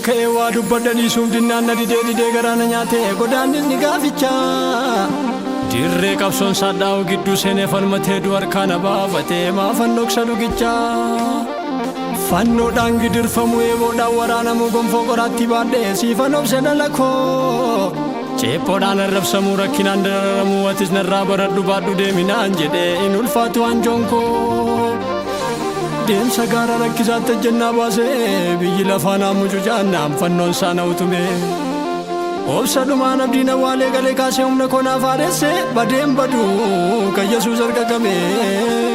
ka'ee waa dubbadhanii suumdinnaan na didee garaana nyaatee godaannis ni gaaficha dirree qabsoon saadhaa'u gidduu seenee falmatee du'a harkaan baafatee maafan dhoksa dhugicha fannoodhaan gidirfamu eeboodhaan waraanamu gonfoo qoraatti baadhee siifan obse dhalakoo ceephoodhaan arrabsamuu rakkinaan darararamuu atis narraa baradhu baadhu deeminaan jedhee in ulfaatu anjoonkoo deemsa gaara rakkisaatti ejjennaa baasee biyyi lafaan mucucaannaan fannoon saana utume obsa dhumaan abdiin awwaalee galee kaasee humna konaaf haadhesse badeen badu kan Yesuus harka qabe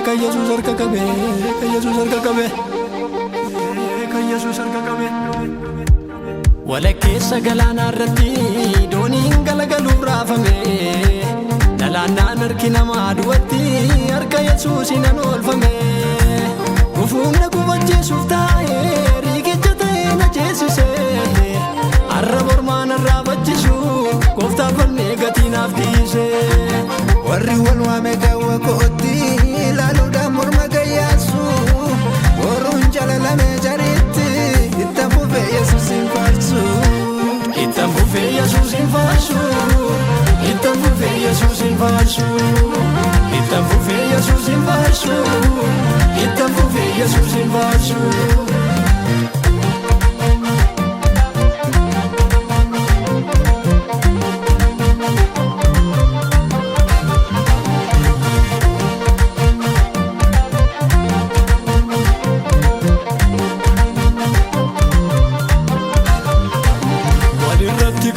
kan Yesuus harka qabe kan Yesuus harka qabe kan Yesuus harka qabe walakkeessa galaanaa irratti dooniin galagaluuf raafame dhalaannaan harki namaa du'atti harka Yesuusiin an oolfame gufuumna gufachiisuuf taa'ee riiqicha ta'ee na ceesisee har'a mormaan irraa baccisu gooftaan falmee gatii naaf dhiise warri wal waame gawwa kootti ilaaluudhaan morma gayyaasu warroon jaalalame jariitti ittaan fufee Yesuusin faarsu ittaan fufee Yesuusin faarsu ittaan fufee Yesuusin faarsu ittaan fufee Yesuusin faarsu ittaan fufee Yesuusin faarsu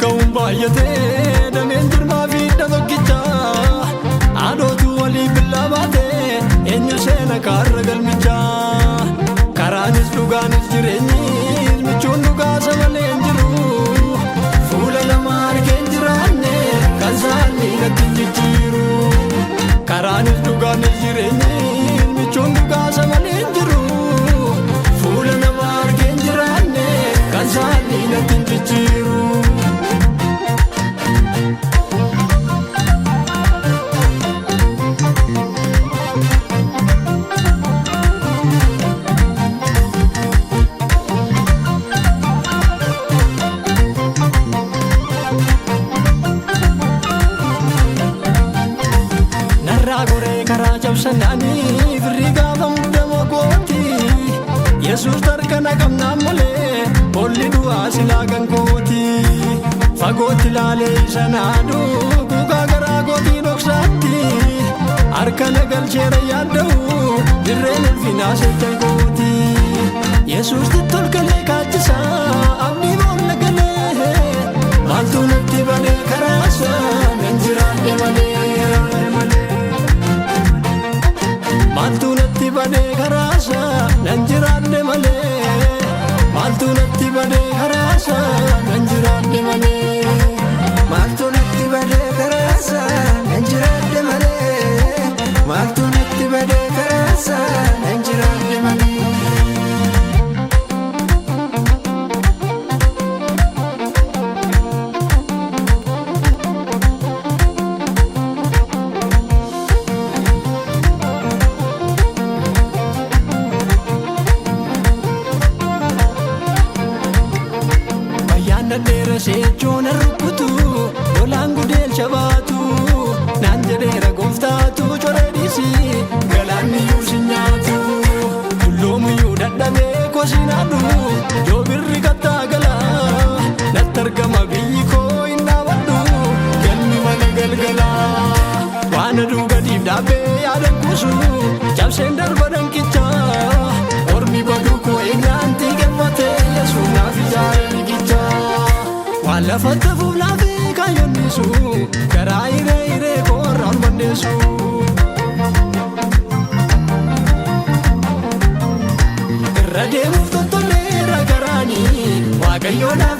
ka'uun baay'atee dameen jirmaa fi hidha tokkicha haadhotu walii billaa baatee eenyu seena kaarra galmicha karaanis dhugaanis jireenyis michuun dhugaasa malee hin jiru fuula lama argee hin jiraanne kan saanii natti hin jijjiiru karaanis dhugaanis jireenyis michuun dhugaasa malee hin jiru fuula lama argee hin jiraanne kan saanii natti hin jijjiiru karaa cabsanaanii firrii gaafa muddamoo kooti Yesuus tarkana qabnaan malee bolli du'aa silaa kan kooti fagootti laalee isa naadu gugaa garaa gootii dhoksaatti harka na galcheera yaadda'u dirreen ulfinaa seetan kooti Yesuus tittolkalee kaachisa abdii boonna galee maaltu natti banee karaasa nan jiraadhe malee maaltu natti badee karaasa nan jiraadhe malee maaltu natti badee karaasa nan jiraadhe malee maaltu natti badee karaasa nan jiraadhe malee maaltu natti badee karaasa nan jiraadhe malee Nadheera seechoon arrukutu lolaan gudeel shabaatu naan jedheera gooftaatu coreedhisi galaanniyyuu si nyaatu tulloomiyyuu dadhabee kosinaadhu yoo birri kattaa galaa natti argama biyyi koo hin dhaabadhu galmi mana galgalaa waan aduu gadiif dhaabbee yaadan kuusu cabseen darba danqicha ormi baduu koo eegnaan xiiqeffate Yesuus naaf ijaare liqicha lafa tafuuf laafee kaayonnisu garaa hiree koorraan bandeessu irra deemuuf tottolleera garaanii waaqayyoodhaaf